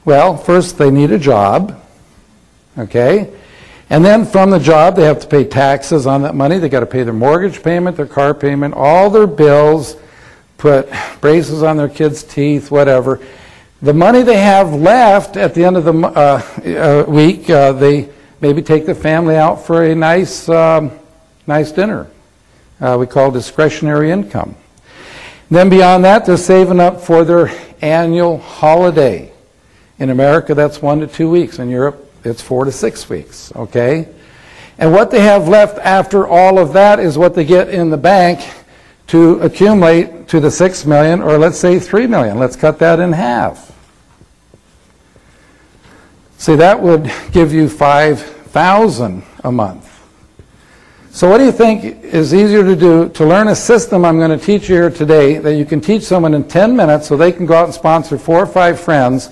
Well, first they need a job, okay? And then from the job, they have to pay taxes on that money. They got to pay their mortgage payment, their car payment, all their bills, put braces on their kids' teeth, whatever. The money they have left at the end of the week, they maybe take the family out for a nice dinner. We call discretionary income. Then beyond that, they're saving up for their annual holiday. In America, that's 1 to 2 weeks. In Europe, it's 4 to 6 weeks, okay? And what they have left after all of that is what they get in the bank to accumulate to the 6 million, or let's say 3 million. Let's cut that in half. See, that would give you 5,000 a month. So what do you think is easier to do? To learn a system I'm going to teach you here today that you can teach someone in 10 minutes so they can go out and sponsor 4 or 5 friends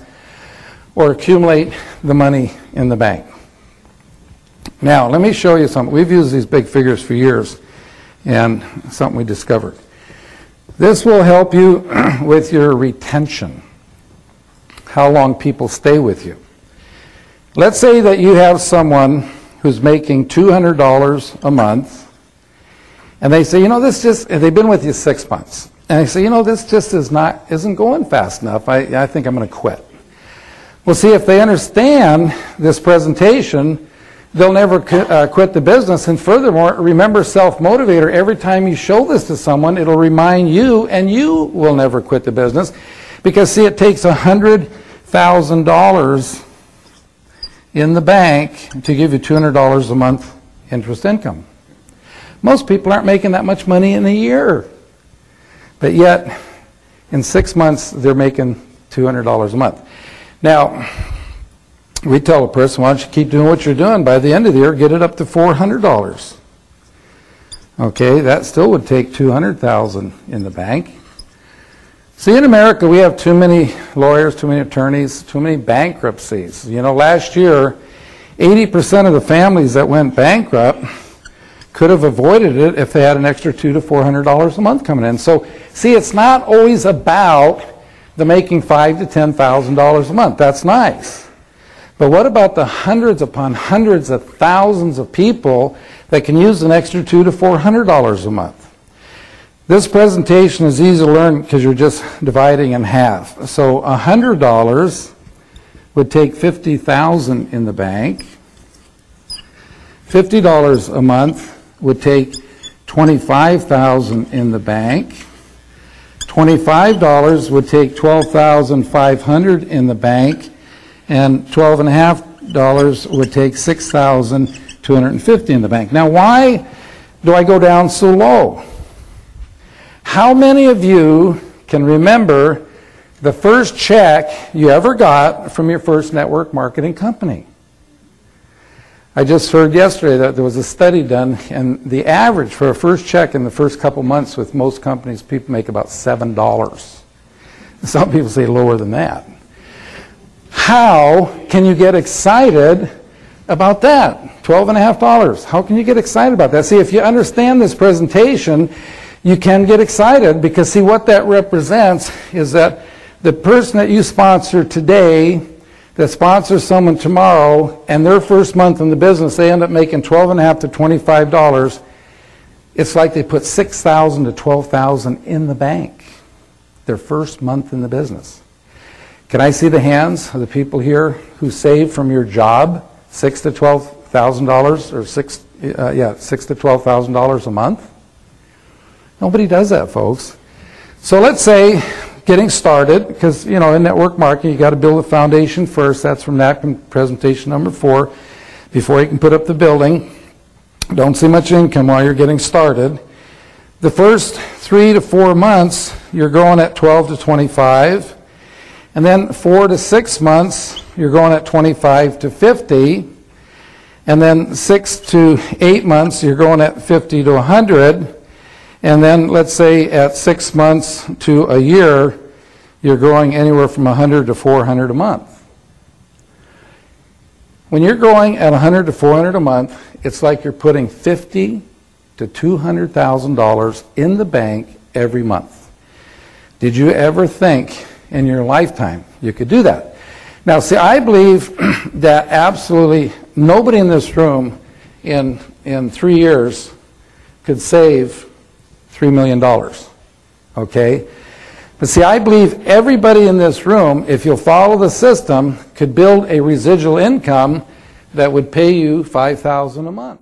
or accumulate the money in the bank. Now, let me show you something. We've used these big figures for years, and something we discovered. This will help you with your retention, how long people stay with you. Let's say that you have someone who's making $200 a month, and they say, you know, this just, they've been with you 6 months, and they say, you know, this just isn't going fast enough. I think I'm going to quit. Well, see, if they understand this presentation, they'll never quit the business. And furthermore, remember self-motivator. Every time you show this to someone, it'll remind you, and you will never quit the business. Because, see, it takes $100,000 in the bank to give you $200 a month interest income. Most people aren't making that much money in a year. But yet, in 6 months, they're making $200 a month. Now, we tell a person, why don't you keep doing what you're doing? By the end of the year, get it up to $400. Okay, that still would take $200,000 in the bank. See, in America, we have too many lawyers, too many attorneys, too many bankruptcies. You know, last year, 80% of the families that went bankrupt could have avoided it if they had an extra $200 to $400 a month coming in. So, see, it's not always about the making $5,000 to $10,000 a month. That's nice. But what about the hundreds upon hundreds of thousands of people that can use an extra $200 to $400 a month? This presentation is easy to learn because you're just dividing in half. So $100 would take $50,000 in the bank. $50 a month would take $25,000 in the bank. $25 would take $12,500 in the bank, and $12.50 would take $6,250 in the bank. Now, why do I go down so low? How many of you can remember the first check you ever got from your first network marketing company? I just heard yesterday that there was a study done, and the average for a first check in the first couple months with most companies, people make about $7. Some people say lower than that. How can you get excited about that? $12.50. How can you get excited about that? See, if you understand this presentation, you can get excited because, see, what that represents is that the person that you sponsor today that sponsors someone tomorrow, and their first month in the business, they end up making $12.50 to $25. It's like they put $6,000 to $12,000 in the bank their first month in the business. Can I see the hands of the people here who saved from your job $6,000 to $12,000 or $6,000 to $12,000 a month? Nobody does that, folks. So let's say, getting started, because, you know, in network marketing, you got to build a foundation first. That's from that presentation number 4. Before you can put up the building, don't see much income while you're getting started. The first 3 to 4 months, you're going at 12 to 25. And then 4 to 6 months, you're going at 25 to 50. And then 6 to 8 months, you're going at 50 to 100. And then, let's say, at 6 months to a year, you're growing anywhere from 100 to 400 a month. When you're growing at 100 to 400 a month, it's like you're putting $50,000 to $200,000 in the bank every month. Did you ever think in your lifetime you could do that? Now, see, I believe that absolutely nobody in this room in 3 years could save $3 million, okay? But see, I believe everybody in this room, if you'll follow the system, could build a residual income that would pay you $5,000 a month.